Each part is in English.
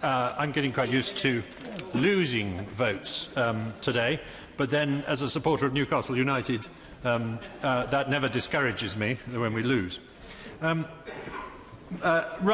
I'm getting quite used to losing votes today, but then as a supporter of Newcastle United, that never discourages me when we lose. Right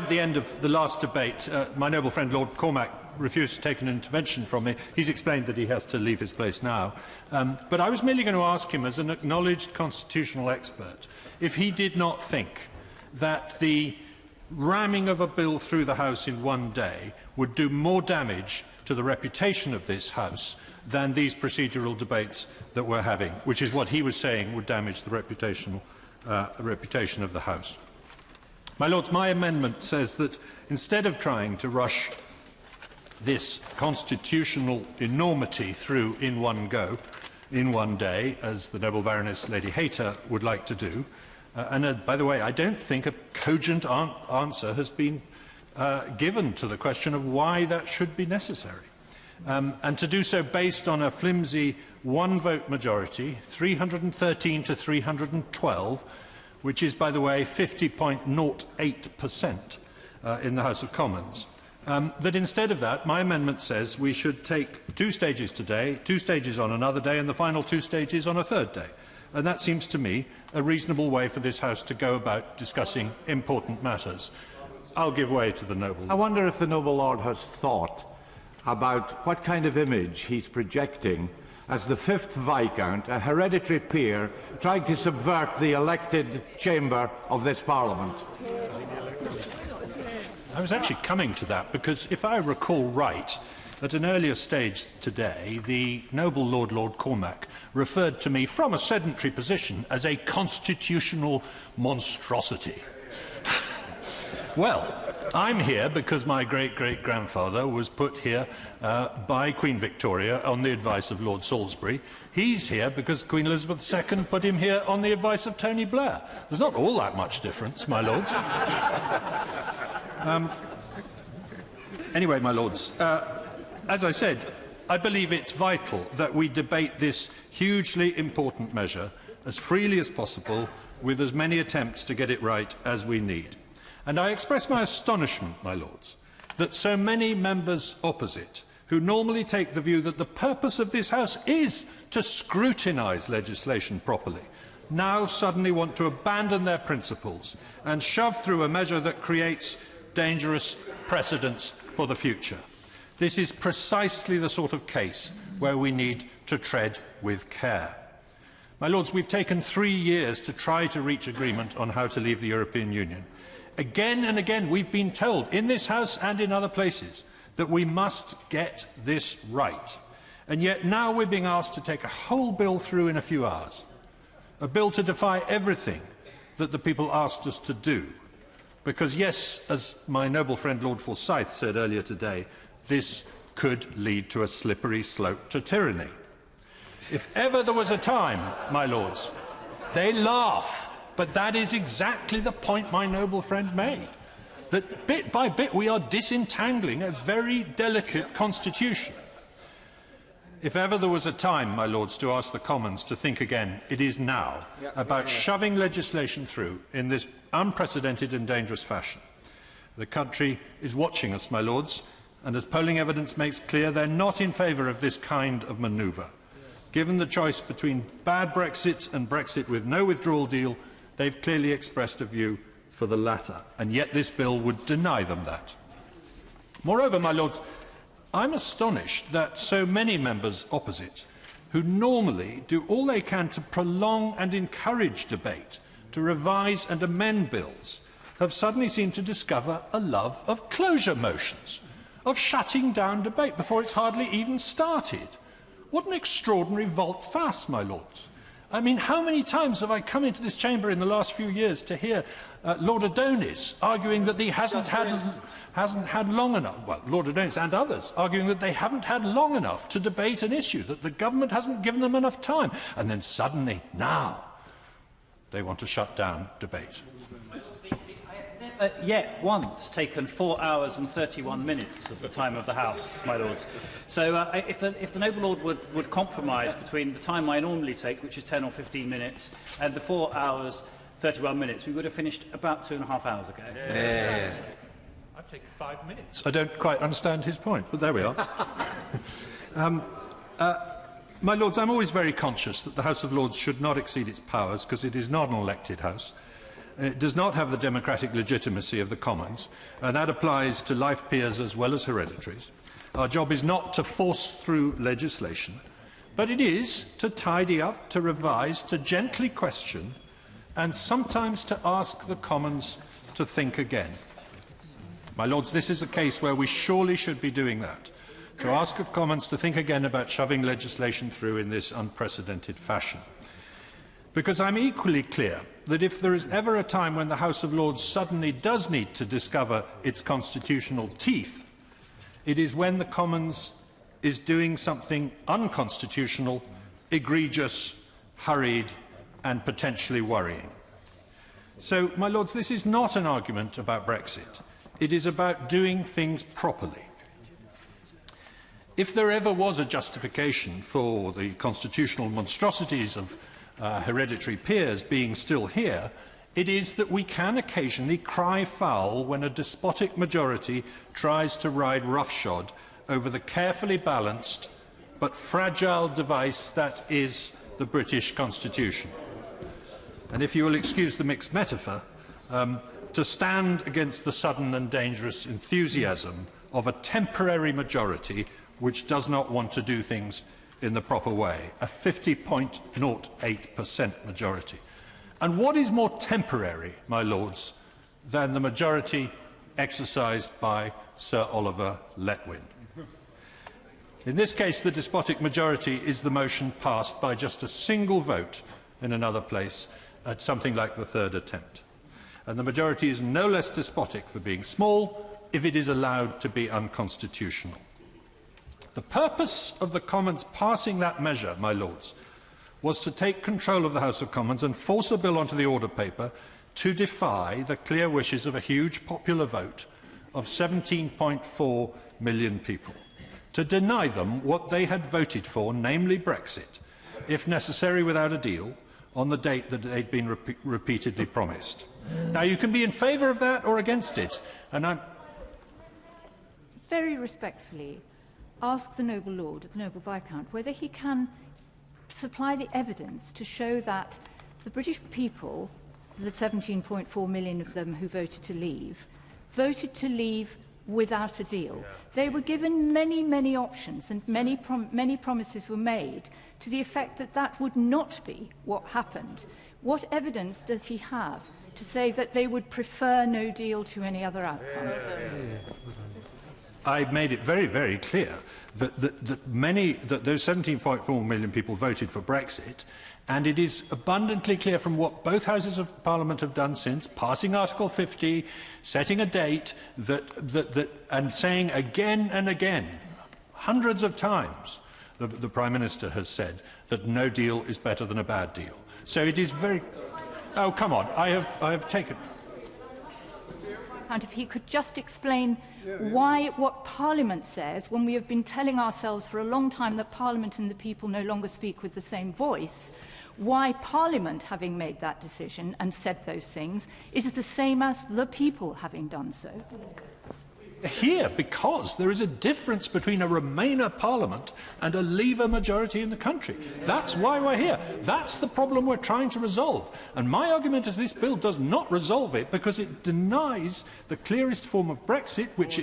at the end of the last debate, my noble friend Lord Cormac refused to take an intervention from me. He's explained that he has to leave his place now. But I was merely going to ask him, as an acknowledged constitutional expert, if he did not think that the ramming of a bill through the House in one day would do more damage to the reputation of this House than these procedural debates that we're having, which is what he was saying would damage the reputation of the House. My Lords, my amendment says that instead of trying to rush this constitutional enormity through in one go, in one day, as the noble Baroness Lady Hayter would like to do, by the way, I don't think a cogent answer has been given to the question of why that should be necessary. And to do so based on a flimsy one-vote majority, 313 to 312, which is, by the way, 50.08% in the House of Commons. That instead of that, my amendment says we should take 2 stages today, 2 stages on another day, and the final 2 stages on a third day. And that seems to me a reasonable way for this House to go about discussing important matters. I'll give way to the noble. I wonder if the noble lord has thought about what kind of image he's projecting as the 5th Viscount, a hereditary peer, trying to subvert the elected chamber of this Parliament. I was actually coming to that because, if I recall right, at an earlier stage today, the noble Lord Cormac referred to me from a sedentary position as a constitutional monstrosity. Well, I'm here because my great-great-grandfather was put here by Queen Victoria on the advice of Lord Salisbury. He's here because Queen Elizabeth II put him here on the advice of Tony Blair. There's not all that much difference, my lords. Anyway, my lords, as I said, I believe it's vital that we debate this hugely important measure as freely as possible, with as many attempts to get it right as we need. And I express my astonishment, my lords, that so many members opposite, who normally take the view that the purpose of this House is to scrutinise legislation properly, now suddenly want to abandon their principles and shove through a measure that creates dangerous precedents for the future. This is precisely the sort of case where we need to tread with care. My lords, we've taken 3 years to try to reach agreement on how to leave the European Union. Again and again, we've been told, in this House and in other places, that we must get this right. And yet now we're being asked to take a whole bill through in a few hours. A bill to defy everything that the people asked us to do. Because, yes, as my noble friend Lord Forsyth said earlier today, this could lead to a slippery slope to tyranny. If ever there was a time, my lords, they laugh. But that is exactly the point my noble friend made, that bit by bit we are disentangling a very delicate constitution. If ever there was a time, my lords, to ask the Commons to think again, it is now, about shoving legislation through in this unprecedented and dangerous fashion. The country is watching us, my lords, and as polling evidence makes clear, they're not in favour of this kind of manoeuvre. Given the choice between bad Brexit and Brexit with no withdrawal deal, they've clearly expressed a view for the latter, and yet this bill would deny them that. Moreover, my lords, I'm astonished that so many members opposite, who normally do all they can to prolong and encourage debate, to revise and amend bills, have suddenly seemed to discover a love of closure motions, of shutting down debate before it's hardly even started. What an extraordinary volte-face, my lords. I mean, how many times have I come into this chamber in the last few years to hear Lord Adonis arguing that he hasn't had long enough, well, Lord Adonis and others, arguing that they haven't had long enough to debate an issue, that the government hasn't given them enough time. And then suddenly, now, they want to shut down debate. Yet once taken 4 hours and 31 minutes of the time of the House, my lords. So if the noble lord would compromise between the time I normally take, which is 10 or 15 minutes, and the 4 hours 31 minutes, we would have finished about 2.5 hours ago. take 5 minutes. I don't quite understand his point, but there we are. My Lords, I'm always very conscious that the House of Lords should not exceed its powers because it is not an elected House. It does not have the democratic legitimacy of the Commons, and that applies to life peers as well as hereditaries. Our job is not to force through legislation, but it is to tidy up, to revise, to gently question, and sometimes to ask the Commons to think again. My Lords, this is a case where we surely should be doing that, to ask the Commons to think again about shoving legislation through in this unprecedented fashion. Because I'm equally clear that if there is ever a time when the House of Lords suddenly does need to discover its constitutional teeth, it is when the Commons is doing something unconstitutional, egregious, hurried and potentially worrying. So, my Lords, this is not an argument about Brexit. It is about doing things properly. If there ever was a justification for the constitutional monstrosities of hereditary peers being still here, it is that we can occasionally cry foul when a despotic majority tries to ride roughshod over the carefully balanced but fragile device that is the British Constitution. And if you will excuse the mixed metaphor, to stand against the sudden and dangerous enthusiasm of a temporary majority which does not want to do things in the proper way, a 50.08% majority. And what is more temporary, my Lords, than the majority exercised by Sir Oliver Letwin? In this case, the despotic majority is the motion passed by just a single vote in another place at something like the third attempt. And the majority is no less despotic for being small if it is allowed to be unconstitutional. The purpose of the Commons passing that measure, my Lords, was to take control of the House of Commons and force a bill onto the order paper to defy the clear wishes of a huge popular vote of 17.4 million people, to deny them what they had voted for, namely Brexit, if necessary without a deal, on the date that they'd been repeatedly promised. Now, you can be in favour of that or against it, and I'm very respectfully ask the noble lord, the noble Viscount, whether he can supply the evidence to show that the British people, the 17.4 million of them who voted to leave without a deal. They were given many, many options, and many promises were made to the effect that that would not be what happened. What evidence does he have to say that they would prefer no deal to any other outcome? I made it very, very clear that those 17.4 million people voted for Brexit, and it is abundantly clear from what both Houses of Parliament have done since, passing Article 50, setting a date, and saying again and again, hundreds of times, the Prime Minister has said that no deal is better than a bad deal. So it is very... Oh, come on, I have taken... And if he could just explain why what Parliament says, when we have been telling ourselves for a long time that Parliament and the people no longer speak with the same voice, why Parliament, having made that decision and said those things, is the same as the people having done so. Here, because there is a difference between a Remainer Parliament and a Leaver majority in the country. That's why we're here. That's the problem we're trying to resolve. And my argument is this bill does not resolve it because it denies the clearest form of Brexit, which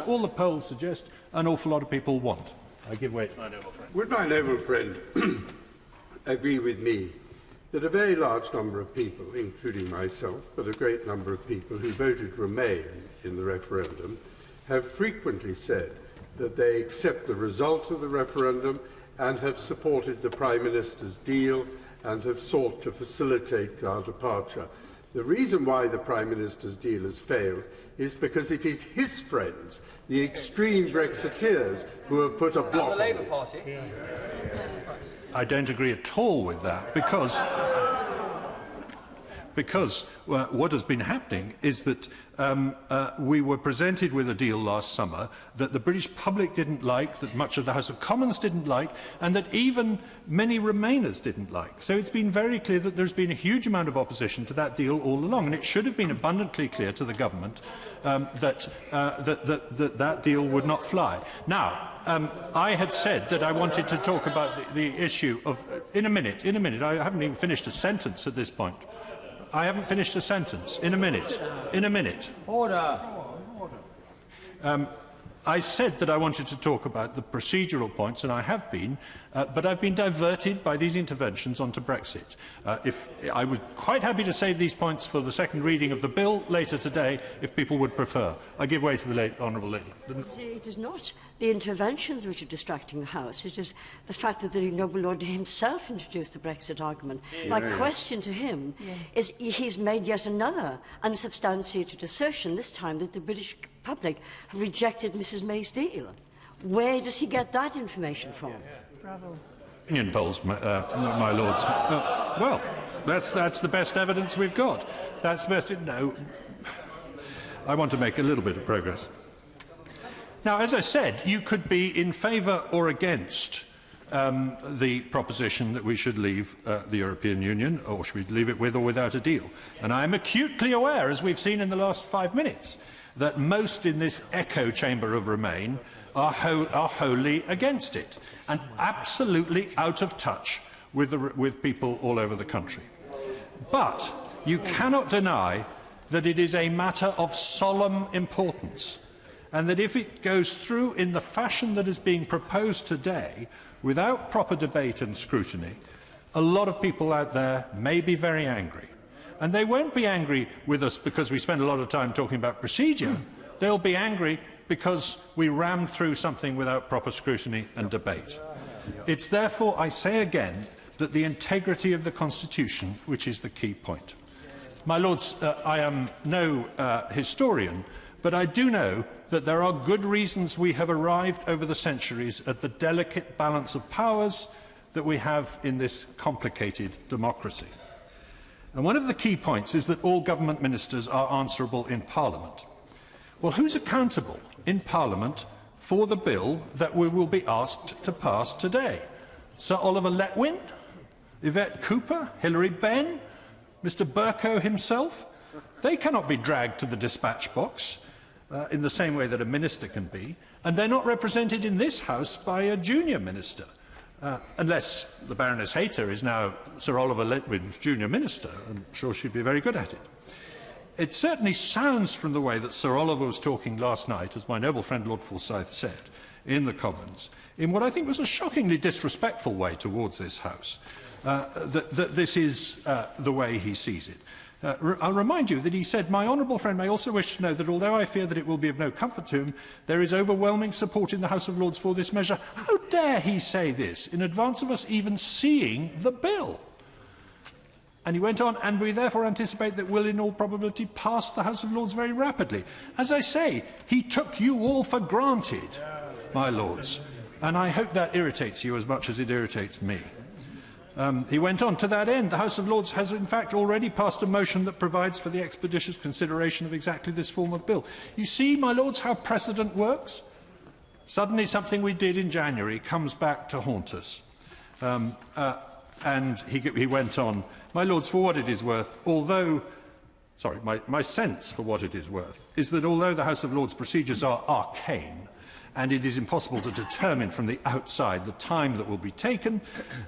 all the polls suggest an awful lot of people want. I give way to my noble friend. Would my noble friend agree with me that a very large number of people, including myself, but a great number of people who voted Remain in the referendum, have frequently said that they accept the result of the referendum and have supported the Prime Minister's deal and have sought to facilitate our departure. The reason why the Prime Minister's deal has failed is because it is his friends, the extreme Brexiteers, who have put a block on the Labour Party. I don't agree at all with that because... because what has been happening is that we were presented with a deal last summer that the British public didn't like, that much of the House of Commons didn't like, and that even many Remainers didn't like. So it's been very clear that there's been a huge amount of opposition to that deal all along, and it should have been abundantly clear to the government that deal would not fly. Now, I had said that I wanted to talk about the issue of... In a minute, I haven't even finished a sentence at this point. I haven't finished a sentence. In a minute. Order. I said that I wanted to talk about the procedural points, and I have been, but I've been diverted by these interventions onto Brexit. I was quite happy to save these points for the second reading of the bill later today, if people would prefer. I give way to the honourable lady. It is not the interventions which are distracting the House. It is the fact that the noble Lord himself introduced the Brexit argument. My question to him is, he's made yet another unsubstantiated assertion, this time that the British public have rejected Mrs May's deal. Where does he get that information from? Bravo. Opinion polls, my lords. Well, that's the best evidence we've got. That's best. No, I want to make a little bit of progress. Now, as I said, you could be in favour or against the proposition that we should leave the European Union, or should we leave it with or without a deal. And I am acutely aware, as we've seen in the last 5 minutes, that most in this echo chamber of Remain are wholly against it and absolutely out of touch with people all over the country. But you cannot deny that it is a matter of solemn importance, and that if it goes through in the fashion that is being proposed today, without proper debate and scrutiny, a lot of people out there may be very angry. And they won't be angry with us because we spend a lot of time talking about procedure. They'll be angry because we rammed through something without proper scrutiny and debate. It's therefore, I say again, that the integrity of the Constitution, which is the key point. My Lords, I am no historian, but I do know that there are good reasons we have arrived over the centuries at the delicate balance of powers that we have in this complicated democracy. And one of the key points is that all government ministers are answerable in Parliament. Well, who's accountable in Parliament for the bill that we will be asked to pass today? Sir Oliver Letwin? Yvette Cooper? Hilary Benn? Mr Bercow himself? They cannot be dragged to the dispatch box in the same way that a minister can be, and they're not represented in this House by a junior minister. Unless the Baroness Hayter is now Sir Oliver Letwin's junior minister. I'm sure she'd be very good at it. It certainly sounds from the way that Sir Oliver was talking last night, as my noble friend Lord Forsyth said, in the Commons, in what I think was a shockingly disrespectful way towards this House, that this is the way he sees it. I'll remind you that he said, "My honourable friend may also wish to know that although I fear that it will be of no comfort to him, there is overwhelming support in the House of Lords for this measure." How dare he say this in advance of us even seeing the bill? And he went on, "and we therefore anticipate that will in all probability pass the House of Lords very rapidly." As I say, he took you all for granted, my Lords, and I hope that irritates you as much as it irritates me. He went on, "To that end, the House of Lords has in fact already passed a motion that provides for the expeditious consideration of exactly this form of bill." You see, my Lords, how precedent works? Suddenly something we did in January comes back to haunt us. And he went on, "My Lords, for what it is worth, my sense for what it is worth, is that although the House of Lords procedures are arcane, and it is impossible to determine from the outside the time that will be taken,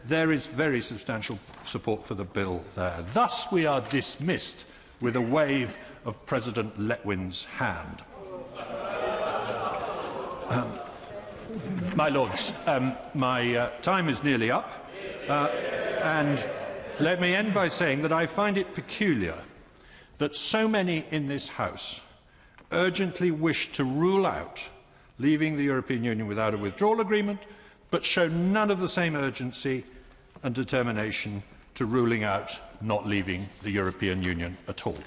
there is very substantial support for the bill there. Thus we are dismissed with a wave of President Letwin's hand." My Lords, my time is nearly up, and let me end by saying that I find it peculiar that so many in this House urgently wish to rule out leaving the European Union without a withdrawal agreement, but show none of the same urgency and determination to ruling out not leaving the European Union at all.